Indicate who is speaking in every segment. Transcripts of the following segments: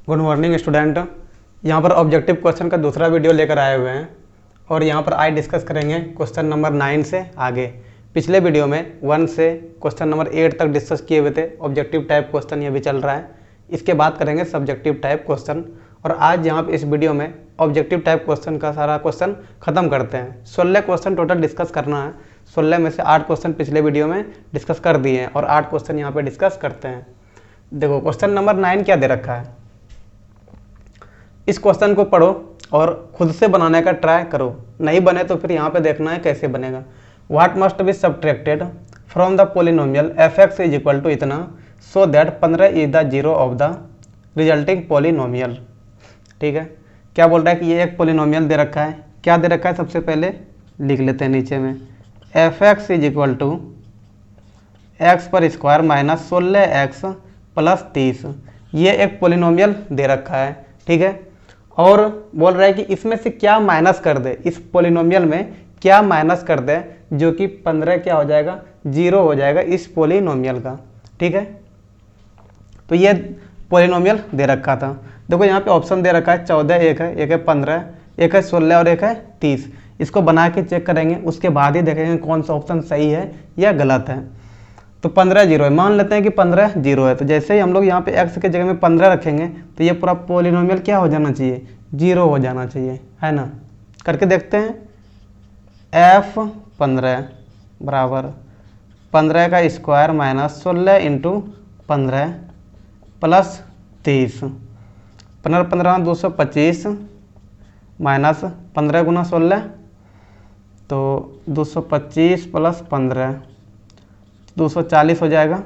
Speaker 1: Good morning student. यहाँ पर objective question का दूसरा वीडियो लेकर आए हुए हैं और यहाँ पर आज डिस्कस करेंगे क्वेश्चन नंबर 9 से आगे। पिछले वीडियो में 1 से क्वेश्चन नंबर 8 तक डिस्कस किए हुए थे। ऑब्जेक्टिव टाइप क्वेश्चन ये भी चल रहा है। इसके बाद करेंगे सब्जेक्टिव टाइप क्वेश्चन और आज यहाँ पर इस वीडियो में ऑब्जेक्टिव टाइप क्वेश्चन का सारा क्वेश्चन खत्म करते हैं। 16 क्वेश्चन टोटल डिस्कस करना है। 16 में से 8 क्वेश्चन पिछले वीडियो में डिस्कस कर दिए हैं और 8 क्वेश्चन यहाँ पे डिस्कस करते हैं। देखो क्वेश्चन नंबर 9 क्या दे रखा है। इस क्वेश्चन को पढ़ो और खुद से बनाने का ट्राई करो। नहीं बने तो फिर यहाँ पे देखना है कैसे बनेगा। What must be subtracted from the polynomial f x is equal to इतना so that 15 is the zero of the resulting polynomial. ठीक है, क्या बोल रहा है कि ये एक पोलिनोमियल दे रखा है। क्या दे रखा है सबसे पहले लिख लेते हैं नीचे में। F x is equal to X पर स्क्वायर माइनस 16x प्लस 30 ये एक पोलिनोमियल दे रखा है। ठीक है, और बोल रहा है कि इसमें से क्या माइनस कर दे, इस पोलिनोमियल में क्या माइनस कर दे जो कि 15 क्या हो जाएगा, जीरो हो जाएगा इस पोलिनोमियल का। ठीक है, तो ये पोलिनोमियल दे रखा था। देखो यहाँ पे ऑप्शन दे रखा है 14, एक है 15, एक है 16 और एक है 30। इसको बना के चेक करेंगे, उसके बाद ही देखेंगे कौन सा ऑप्शन सही है या गलत है। तो 15 जीरो है, मान लेते हैं कि 15 जीरो है। तो जैसे ही हम लोग यहाँ पे x के जगह में 15 रखेंगे तो ये पूरा पोलिनोमियल क्या हो जाना चाहिए, जीरो हो जाना चाहिए, है ना। करके देखते हैं। f15 बराबर 15 का square minus 16 into 15 plus 30। 15 15 225 minus 15 गुना 16 तो 225 प्लस 15 240 हो जाएगा।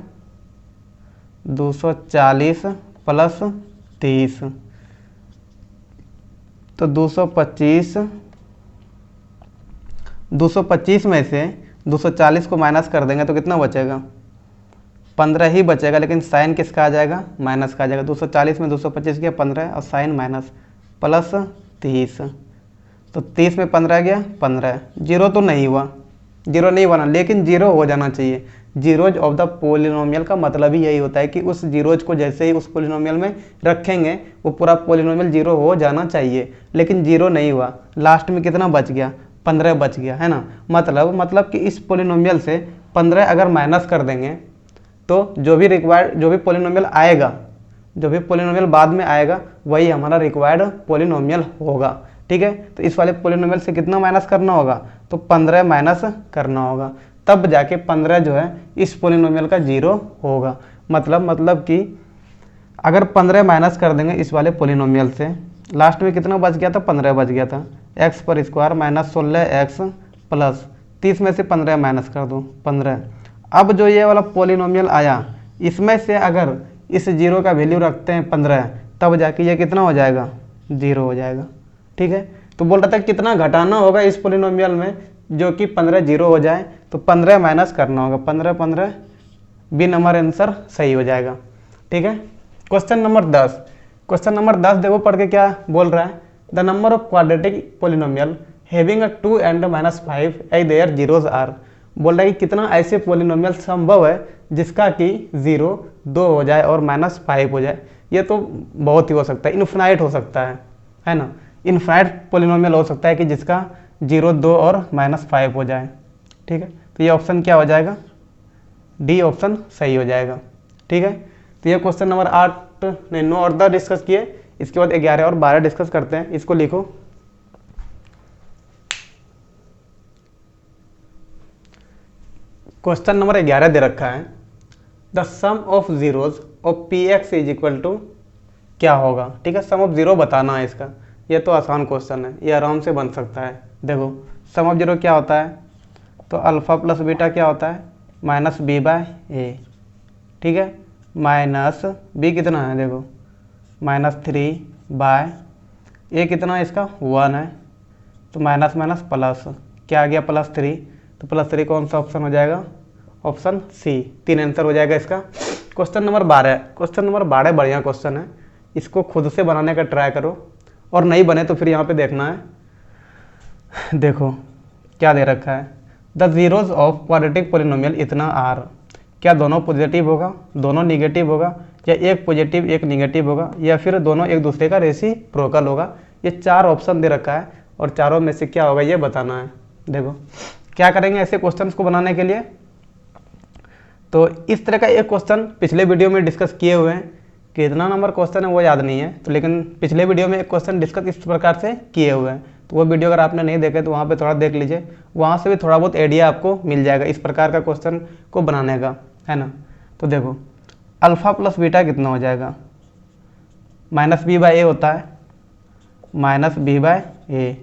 Speaker 1: 240 प्लस 30 तो 225 में से 240 को माइनस कर देंगे तो कितना बचेगा, 15 ही बचेगा। लेकिन साइन किसका आ जाएगा, माइनस का आ जाएगा। 240 में 225 गया 15 और साइन माइनस प्लस 30 तो 30 में 15 गया 15। जीरो तो नहीं हुआ, जीरो नहीं बना, लेकिन जीरो हो जाना चाहिए। जीरोज ऑफ द पोलिनोमियल का मतलब ही यही होता है कि उस जीरोज को जैसे ही उस पोलिनोमियल में रखेंगे वो पूरा पोलिनोमियल जीरो हो जाना चाहिए, लेकिन जीरो नहीं हुआ। लास्ट में कितना बच गया, 15 बच गया, है ना। मतलब कि इस पोलिनोमियल से 15 अगर माइनस कर देंगे तो जो भी पोलिनोमियल आएगा, जो भी पोलिनोमियल बाद में आएगा वही हमारा रिक्वायर्ड पोलिनोमियल होगा। ठीक है, तो इस वाले पोलिनोमियल से कितना माइनस करना होगा, तो 15 माइनस करना होगा, तब जाके 15 जो है इस पोलिनोमियल का जीरो होगा। मतलब कि अगर 15 माइनस कर देंगे इस वाले पोलिनोमियल से, लास्ट में कितना बच गया था, 15 बच गया था। x पर स्क्वायर माइनस 16x प्लस 30 में से 15 माइनस कर दो 15। अब जो ये वाला पोलिनोमियल आया इसमें से अगर इस जीरो का वैल्यू रखते हैं 15 तब जाके ये कितना हो जाएगा, जीरो हो जाएगा। ठीक है, तो बोल रहा था कितना घटाना होगा इस पोलिनोमियल में जो कि 15 जीरो हो जाए, तो 15 माइनस करना होगा। 15 बी नंबर आंसर सही हो जाएगा। ठीक है, क्वेश्चन नंबर 10 देखो पढ़ के क्या बोल रहा है। The number of quadratic polynomial having 2 and -5 at their zeros are. बोल रहा है कि कितना ऐसे पोलिनोमियल संभव है जिसका कि 0 2 हो जाए और -5 हो जाए। ये तो बहुत ही हो सकता है, इनफिनाइट हो सकता है ना। इनफाइनाइट पोलिनोमियल हो सकता है कि जिसका 0 2 और -5 हो जाए। ठीक है, तो ये ऑप्शन क्या हो जाएगा, डी ऑप्शन सही हो जाएगा। ठीक है, तो ये क्वेश्चन नंबर 8 ने 9 और 10 डिस्कस किए। इसके बाद 11 और 12 डिस्कस करते हैं। इसको लिखो। क्वेश्चन नंबर 11 दे रखा है the sum of zeros of P X is equal to क्या होगा। ठीक है, सम ऑफ जीरो बताना है इसका। ये तो आसान क्वेश्चन है, ये आराम से बन सकता है। देखो सम ऑफ जीरो क्या होता है, तो अल्फ़ा प्लस बीटा क्या होता है, माइनस बी बाय ए। ठीक है, माइनस बी कितना है, देखो -3 बाय ए कितना है इसका 1 है, तो माइनस माइनस प्लस क्या आ गया +3, तो +3 कौन सा ऑप्शन हो जाएगा, ऑप्शन सी। 3 आंसर हो जाएगा इसका। क्वेश्चन नंबर 12 बढ़िया क्वेश्चन है। इसको खुद से बनाने का ट्राई करो और नहीं बने तो फिर यहाँ पे देखना है। देखो क्या दे रखा है, the zeros of quadratic polynomial इतना आर। क्या दोनों पॉजिटिव होगा, दोनों निगेटिव होगा, या एक पॉजिटिव एक निगेटिव होगा, या फिर दोनों एक दूसरे का रेसिप्रोकल होगा। ये 4 ऑप्शन दे रखा है और चारों में से क्या होगा ये बताना है। देखो क्या करेंगे ऐसे क्वेश्चंस को बनाने के लिए, तो इस तरह का एक क्वेश्चन पिछले वीडियो में डिस्कस किए हुए हैं, कितना नंबर क्वेश्चन है वो याद नहीं है, तो लेकिन पिछले वीडियो में एक क्वेश्चन डिस्कस इस प्रकार से किए हुए हैं, तो वो वीडियो अगर आपने नहीं देखे तो वहाँ पे थोड़ा देख लीजिए, वहाँ से भी थोड़ा बहुत आइडिया आपको मिल जाएगा इस प्रकार का क्वेश्चन को बनाने का, है ना। तो देखो अल्फ़ा प्लस बीटा कितना हो जाएगा, माइनस बी बाई ए होता है, minus B by A,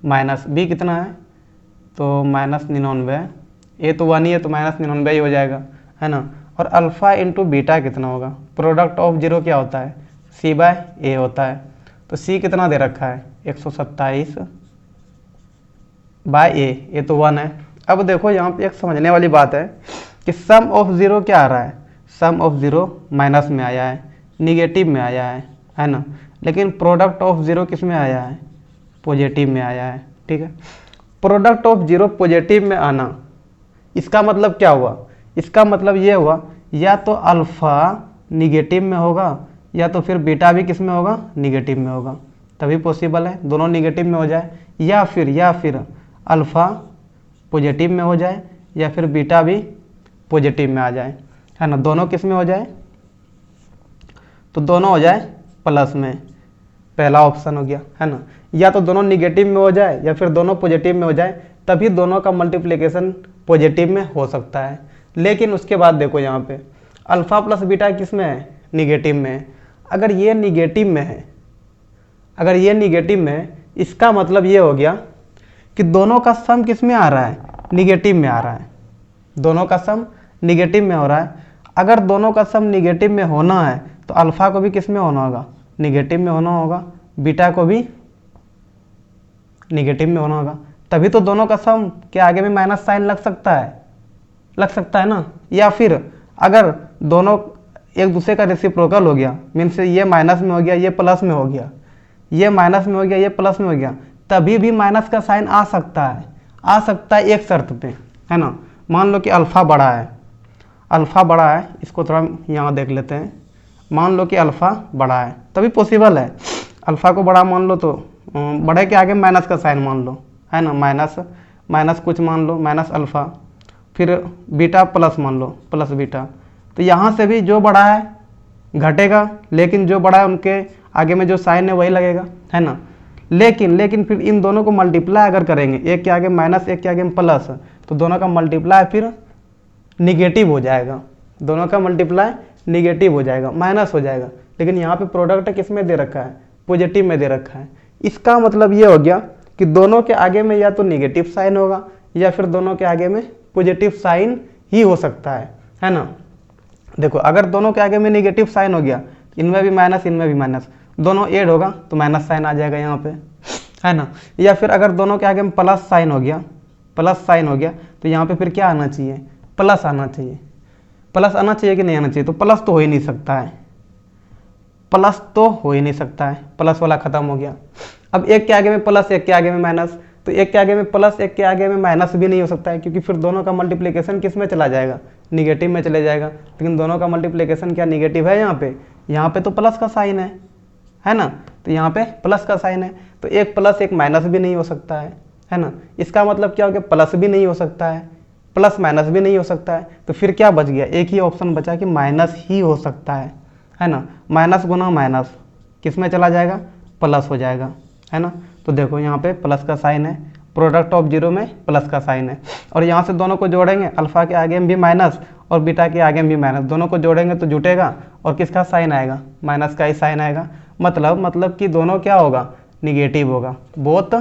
Speaker 1: minus B कितना है तो -99, ए तो 1 ही है तो -99 ही हो जाएगा, है ना। और अल्फ़ा इंटू बीटा कितना होगा, प्रोडक्ट ऑफ जीरो क्या होता है, सी बाय ए होता है, तो सी कितना दे रखा है 127 बाय ए, ये तो 1 है। अब देखो यहाँ पे एक समझने वाली बात है कि सम ऑफ ज़ीरो क्या आ रहा है, सम ऑफ ज़ीरो माइनस में आया है, निगेटिव में आया है ना, लेकिन प्रोडक्ट ऑफ ज़ीरो किस में आया है, पॉजिटिव में आया है, ठीक है। प्रोडक्ट ऑफ जीरो पॉजिटिव में आना, इसका मतलब क्या हुआ, इसका मतलब ये हुआ या तो अल्फ़ा निगेटिव में होगा या तो फिर बीटा भी किस में होगा, निगेटिव में होगा, तभी पॉसिबल है दोनों निगेटिव में हो जाए, या फिर अल्फ़ा पॉजिटिव में हो जाए या फिर बीटा भी पॉजिटिव में आ जाए, है ना। दोनों किस में हो जाए, तो दोनों हो जाए प्लस में, पहला ऑप्शन हो गया, है ना। या तो दोनों निगेटिव में हो जाए या फिर दोनों पॉजिटिव में हो जाए, तभी दोनों का मल्टीप्लिकेशन पॉजिटिव में हो सकता है। लेकिन उसके बाद देखो यहाँ पे अल्फ़ा प्लस बीटा किस में है, निगेटिव में है। अगर ये निगेटिव में है, अगर ये निगेटिव में है, इसका मतलब ये हो गया कि दोनों का सम किस में आ रहा है, निगेटिव में आ रहा है, दोनों का सम निगेटिव में हो रहा है। अगर दोनों का सम निगेटिव में होना है तो अल्फ़ा को भी किस में होना होगा, निगेटिव में होना होगा, बीटा को भी निगेटिव में होना होगा, तभी तो दोनों का सम के आगे में माइनस साइन लग सकता है ना। या फिर अगर दोनों एक दूसरे का रेसिप्रोकल हो गया, मीन्स ये माइनस में हो गया ये प्लस में हो गया, ये माइनस में हो गया ये प्लस में हो गया, तभी भी माइनस का साइन आ सकता है एक शर्त पे, है ना। मान लो कि अल्फ़ा बड़ा है, इसको थोड़ा यहाँ देख लेते हैं। मान लो कि अल्फ़ा बड़ा है, तभी पॉसिबल है, अल्फ़ा को बड़ा मान लो तो बड़े के आगे माइनस का साइन मान लो, है ना, माइनस कुछ मान लो, माइनस अल्फ़ा, फिर बीटा प्लस मान लो, प्लस बीटा, तो यहाँ से भी जो बड़ा है घटेगा, लेकिन जो बड़ा है उनके आगे में जो साइन है वही लगेगा, है ना। लेकिन फिर इन दोनों को मल्टीप्लाई अगर करेंगे, एक के आगे माइनस एक के आगे प्लस, तो दोनों का मल्टीप्लाई फिर निगेटिव हो जाएगा, दोनों का मल्टीप्लाई निगेटिव हो जाएगा, माइनस हो जाएगा। लेकिन यहाँ पे प्रोडक्ट किस में दे रखा है, पॉजिटिव में दे रखा है। इसका मतलब ये हो गया कि दोनों के आगे में या तो निगेटिव साइन होगा या फिर दोनों के आगे में पॉजिटिव साइन ही हो सकता है ना। देखो अगर दोनों के आगे में निगेटिव साइन हो गया, इनमें भी माइनस इनमें भी माइनस, दोनों ऐड होगा तो माइनस साइन आ जाएगा यहाँ पे, है ना। या फिर अगर दोनों के आगे में प्लस साइन हो गया तो यहाँ पे फिर क्या आना चाहिए, प्लस आना चाहिए। प्लस आना चाहिए कि नहीं आना चाहिए, तो प्लस तो हो ही नहीं सकता है, प्लस वाला खत्म हो गया। अब एक के आगे में प्लस एक के आगे में माइनस, तो एक के आगे में प्लस एक के आगे में माइनस भी नहीं हो सकता है, क्योंकि फिर दोनों का मल्टीप्लिकेशन किस में चला जाएगा, निगेटिव में चले जाएगा। लेकिन दोनों का मल्टीप्लिकेशन क्या निगेटिव है, यहाँ पे तो प्लस का साइन है ना, तो यहाँ पे प्लस का साइन है, तो एक प्लस एक माइनस भी नहीं हो सकता है ना। इसका मतलब क्या हो गया, प्लस भी नहीं हो सकता है, प्लस माइनस भी नहीं हो सकता है, तो फिर क्या बच गया, एक ही ऑप्शन बचा कि माइनस ही हो सकता है ना। माइनस गुना माइनस किस में चला जाएगा, प्लस हो जाएगा, है ना। तो देखो यहाँ पे प्लस का साइन है, प्रोडक्ट ऑफ जीरो में प्लस का साइन है, और यहाँ से दोनों को जोड़ेंगे, अल्फ़ा के आगे में भी माइनस और बीटा के आगे में भी माइनस, दोनों को जोड़ेंगे तो जुटेगा और किसका साइन आएगा, माइनस का ही साइन आएगा। मतलब कि दोनों क्या होगा, निगेटिव होगा, बोथ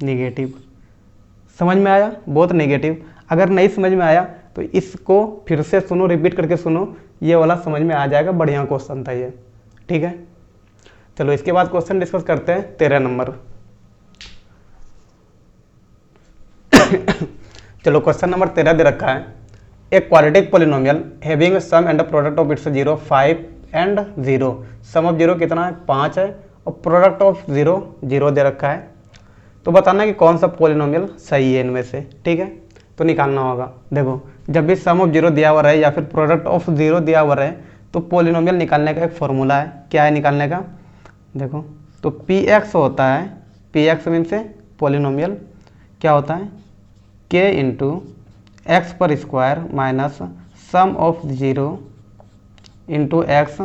Speaker 1: निगेटिव। समझ में आया, बोथ निगेटिव। अगर नहीं समझ में आया तो इसको फिर से सुनो, रिपीट करके सुनो, ये वाला समझ में आ जाएगा, बढ़िया क्वेश्चन था ये, ठीक है। चलो इसके बाद क्वेश्चन डिस्कस करते हैं 13 नंबर। चलो क्वेश्चन नंबर 13 दे रखा है, एक quadratic polynomial having sum and product of its 0 5 and 0, sum of 0 कितना है 5 है और प्रोडक्ट ऑफ 0 0 दे रखा है। तो बताना है कि कौन सा पॉलिनोमियल सही है इनमें से, ठीक है। तो निकालना होगा। देखो जब भी सम ऑफ 0 दिया हुआ रहे या फिर प्रोडक्ट ऑफ 0 दिया हुआ रहे, तो पॉलिनोमियल निकालने का एक फॉर्मूला है, क्या है निकालने का, देखो तो पी एक्स होता है, पी एक्स मीन से पॉलिनोमियल क्या होता है, के इंटू एक्स पर square minus sum of zero into x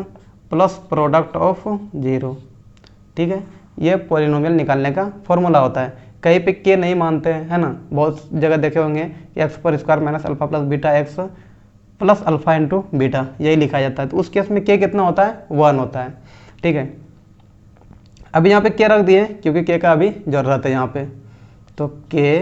Speaker 1: plus product of zero. ठीक है, ये पॉलिनोमियल निकालने का फॉर्मूला होता है। कहीं पे के नहीं मानते हैं, है ना, बहुत जगह देखे होंगे एक्स पर square minus alpha plus beta x plus alpha into beta, यही लिखा जाता है। तो उस केस में के कितना होता है, 1 होता है। ठीक है, अभी यहाँ पे के रख दिए क्योंकि के का अभी ज़रूरत है यहाँ पे। तो के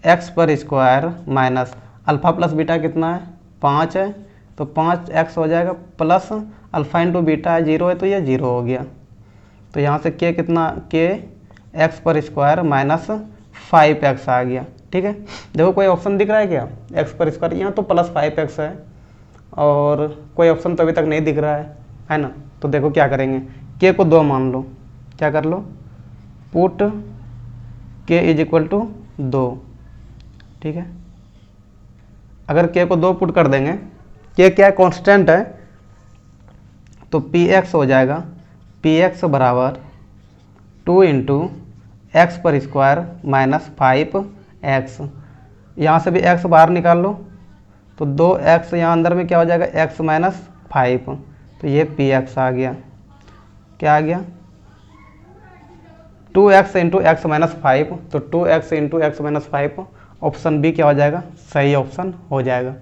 Speaker 1: एक्स पर square minus alpha plus beta कितना है, 5 है, तो 5x हो जाएगा प्लस अल्फा इंटू बीटा है 0 है, तो ये 0 हो गया। तो यहाँ से के कितना, के एक्स पर स्क्वायर माइनस 5x आ गया। ठीक है, देखो कोई ऑप्शन दिख रहा है क्या, एक्स पर स्क्वायर, यहाँ तो प्लस 5x है और कोई ऑप्शन तो अभी तक नहीं दिख रहा है ना। तो देखो क्या करेंगे, के को 2 मान लो, क्या कर लो, पुट के इज इक्वल टू 2। ठीक है, अगर के को 2 पुट कर देंगे, के क्या कांस्टेंट है, तो पी एक्स हो जाएगा, पी एक्स बराबर 2 इंटू एक्स पर स्क्वायर माइनस 5x। यहाँ से भी x बाहर निकाल लो, तो 2x यहाँ अंदर में क्या हो जाएगा, x माइनस 5, तो ये पी एक्स आ गया। क्या आ गया, 2x इंटू एक्स माइनस 5, तो 2x into X minus 5 option B क्या हो जाएगा, सही ऑप्शन हो जाएगा।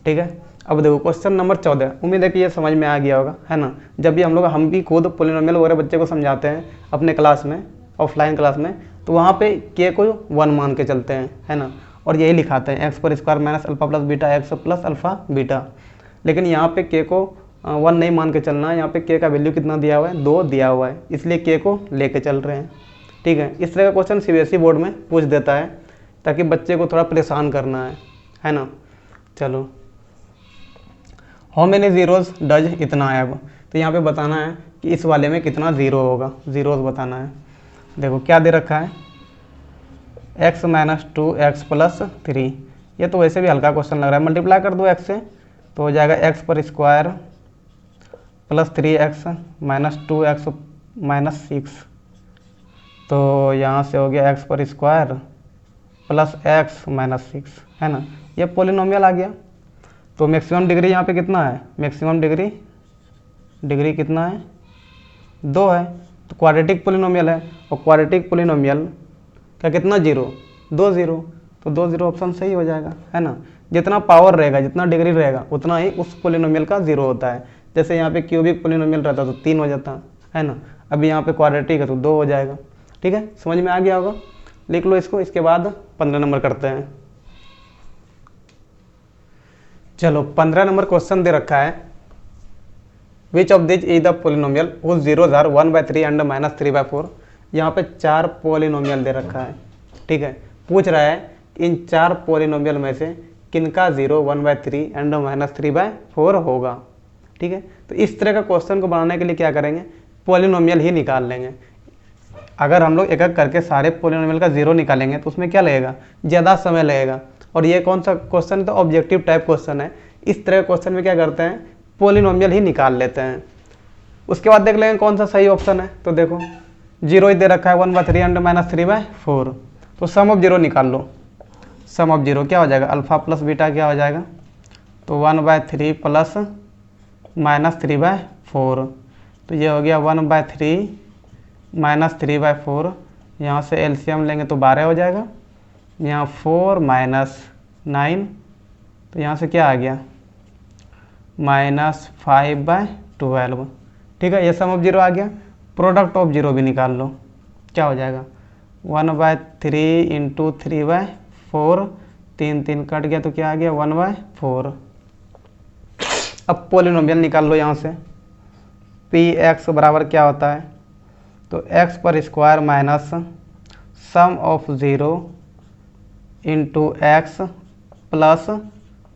Speaker 1: ठीक है, अब देखो क्वेश्चन नंबर 14, उम्मीद है कि ये समझ में आ गया होगा, है ना। जब भी हम भी खुद पॉलिनोमियल वगैरह बच्चे को समझाते हैं अपने क्लास में, ऑफलाइन क्लास में, तो वहाँ पे के को 1 मान के चलते हैं, है ना, और यही लिखाते हैं एक्स पर square minus alpha plus beta x plus alpha beta. लेकिन यहाँ पे के को 1 नहीं मान के चलना है, यहाँ पे के का वैल्यू कितना दिया हुआ है, 2 दिया हुआ है, इसलिए के को लेके चल रहे हैं। ठीक है, इस तरह का क्वेश्चन सीबीएसई बोर्ड में पूछ देता है ताकि बच्चे को थोड़ा परेशान करना है ना। चलो, हाउ मेनी ज़ीरोज़ डज इतना है। अब तो यहाँ पे बताना है कि इस वाले में कितना ज़ीरो होगा, ज़ीरोज़ बताना है। देखो क्या दे रखा है, x माइनस 2x प्लस 3, ये तो वैसे भी हल्का क्वेश्चन लग रहा है, मल्टीप्लाई कर दो x से तो हो जाएगा x पर square plus 3x minus 2x minus 6, तो यहाँ से हो गया x पर स्क्वायर प्लस x माइनस 6, है ना, ये पॉलिनोमियल आ गया। तो मैक्सिमम डिग्री यहाँ पे कितना है, मैक्सिमम डिग्री कितना है, 2 है, तो क्वाड्रेटिक पॉलिनोमियल है, और क्वाड्रेटिक पॉलिनोमियल का कितना 0, 2 0, तो 2 0 ऑप्शन सही हो जाएगा, है ना। जितना पावर रहेगा, जितना डिग्री रहेगा, उतना ही उस पॉलिनोमियल का 0 होता है। जैसे यहाँ पे क्यूबिक पॉलिनोमियल रहता तो 3 हो जाता, है ना, अभी यहाँ पे क्वाड्रेटिक है तो 2 हो जाएगा। ठीक है, समझ में आ गया होगा, लिख लो इसको, इसके बाद 15 नंबर करते हैं। चलो 15 नंबर क्वेश्चन दे रखा है, which of this is the polynomial whose zeros are 1/3 and -3/4। यहाँ पे 4 पॉलिनोमियल दे रखा है। ठीक है, पूछ रहा है इन 4 पॉलिनोमियल में से किनका 0 1/3 एंड -3/4 होगा। ठीक है, तो इस तरह का क्वेश्चन को बनाने के लिए क्या करेंगे, पॉलिनोमियल ही निकाल लेंगे। अगर हम लोग एक एक करके सारे पॉलिनोमियल का 0 निकालेंगे तो उसमें क्या लगेगा, ज़्यादा समय लगेगा। और ये कौन सा क्वेश्चन है, तो ऑब्जेक्टिव टाइप क्वेश्चन है। इस तरह क्वेश्चन में क्या करते हैं, पॉलिनोमियल ही निकाल लेते हैं। उसके बाद देख लेंगे कौन सा सही ऑप्शन है। तो देखो 0 ही दे रखा है, 1/3 एंड -3/4, तो सम ऑफ 0 निकाल लो। सम ऑफ 0 क्या हो जाएगा, अल्फा प्लस बीटा क्या हो जाएगा, तो 1/3 प्लस -3/4, तो ये हो गया 1/3 -3/4। यहाँ से एलसीएम लेंगे तो 12 हो जाएगा, यहाँ 4 -9, तो यहाँ से क्या आ गया, -5/12। ठीक है, ये सम ऑफ 0 आ गया। प्रोडक्ट ऑफ 0 भी निकाल लो, क्या हो जाएगा, 1/3 इंटू 3/4, 3 3 कट गया तो क्या आ गया, 1/4। अब पॉलिनोमियल निकाल लो यहाँ से, पी एक्स बराबर क्या होता है, तो x पर square minus sum of 0 into x plus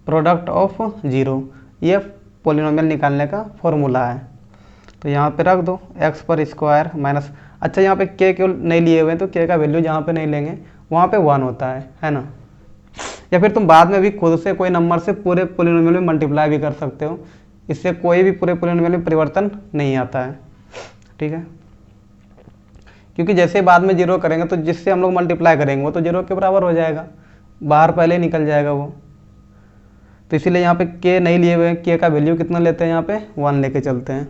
Speaker 1: product of 0, ये पॉलिनोमियल निकालने का फॉर्मूला है। तो यहाँ पे रख दो x पर स्क्वायर माइनस, अच्छा यहाँ पे k क्यों नहीं लिए हुए हैं, तो k का वैल्यू जहाँ पे नहीं लेंगे वहाँ पे 1 होता है ना। या फिर तुम बाद में भी खुद से कोई नंबर से पूरे पॉलिनोमियल में मल्टीप्लाई भी कर सकते हो, इससे कोई भी पूरे पॉलिनोमियल में परिवर्तन नहीं आता है, ठीक है। क्योंकि जैसे बाद में जीरो करेंगे तो जिससे हम लोग मल्टीप्लाई करेंगे वो तो जीरो के बराबर हो जाएगा, बाहर पहले ही निकल जाएगा वो। तो इसीलिए यहाँ पे के नहीं लिए हुए हैं, के का वैल्यू कितना लेते हैं यहाँ पे 1 लेके चलते हैं।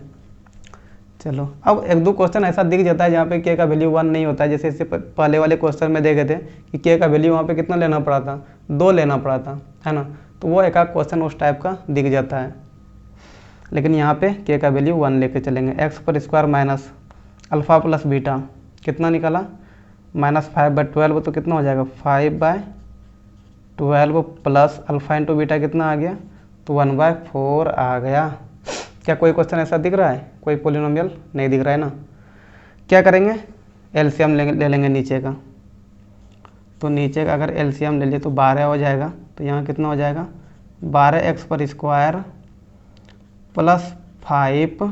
Speaker 1: चलो अब एक दो क्वेश्चन ऐसा दिख जाता है जहाँ पे के का वैल्यू 1 नहीं होता है, जैसे इससे पहले वाले क्वेश्चन में देखे थे कि के का वैल्यू वहाँ पे कितना लेना पड़ा था, 2 लेना पड़ा था, है ना। तो वो एक आध क्वेश्चन उस टाइप का दिख जाता है, लेकिन यहाँ पे के का वैल्यू 1 लेके चलेंगे। एक्स पर square minus alpha plus beta कितना निकाला, -5/12, तो कितना हो जाएगा 5/12 प्लस अल्फ़ा इंटू बीटा कितना आ गया, तो 1/4 आ गया। क्या कोई क्वेश्चन ऐसा दिख रहा है, कोई पॉलिनोमियल नहीं दिख रहा है ना। क्या करेंगे, एलसीएम ले लेंगे नीचे का। तो नीचे का अगर एलसीएम ले लिए तो 12 हो जाएगा, तो यहाँ कितना हो जाएगा 12x पर स्क्वायर प्लस 5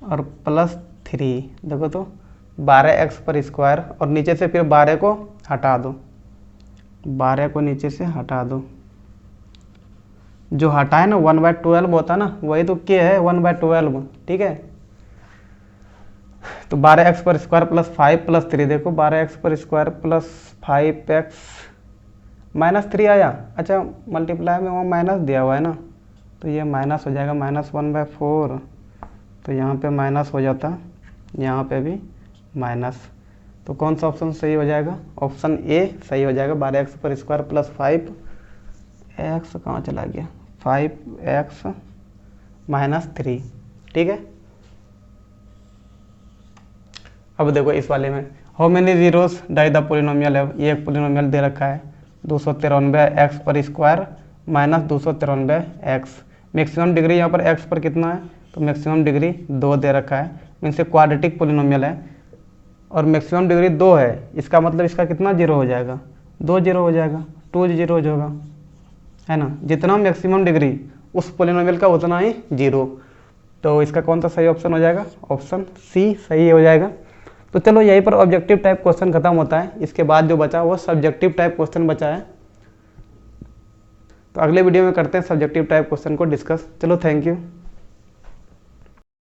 Speaker 1: और प्लस 3, देखो तो 12x पर स्क्वायर और नीचे से फिर 12 को हटा दो, 12 को नीचे से हटा दो, जो हटा है ना 1/12 होता ना, वही तो के है 1/12, ठीक है। तो 12x पर स्क्वायर प्लस 5 प्लस 3, देखो 12x पर स्क्वायर प्लस 5x -3 आया, अच्छा मल्टीप्लाई में वहाँ माइनस दिया हुआ है ना, तो ये माइनस हो जाएगा -1/4, तो यहाँ पे माइनस हो जाता, यहाँ पे भी माइनस। तो कौन सा ऑप्शन सही हो जाएगा, ऑप्शन ए सही हो जाएगा। 12x पर स्क्वायर प्लस 5x कहाँ चला गया, 5x -3, ठीक है। अब देखो इस वाले में how many zeros die the polynomial है, ये एक पोलिनोमियल दे रखा है 293x पर square minus 293x। Maximum degree यहाँ पर x पर कितना है, तो मैक्सिमम डिग्री 2 दे रखा है, मीन्स से क्वाड्रेटिक पोलिनोमियल है और मैक्सिमम डिग्री 2 है, इसका मतलब इसका कितना जीरो हो जाएगा, 2 जीरो हो जाएगा, 2 जीरो होगा, है ना। जितना मैक्सिमम डिग्री उस पोलिनोमियल का उतना ही जीरो। तो इसका कौन सा सही ऑप्शन हो जाएगा, ऑप्शन सी सही हो जाएगा। तो चलो यहीं पर ऑब्जेक्टिव टाइप क्वेश्चन खत्म होता है, इसके बाद जो बचा वो सब्जेक्टिव टाइप क्वेश्चन बचा है। तो अगले वीडियो में करते हैं सब्जेक्टिव टाइप क्वेश्चन को डिस्कस। चलो थैंक यू।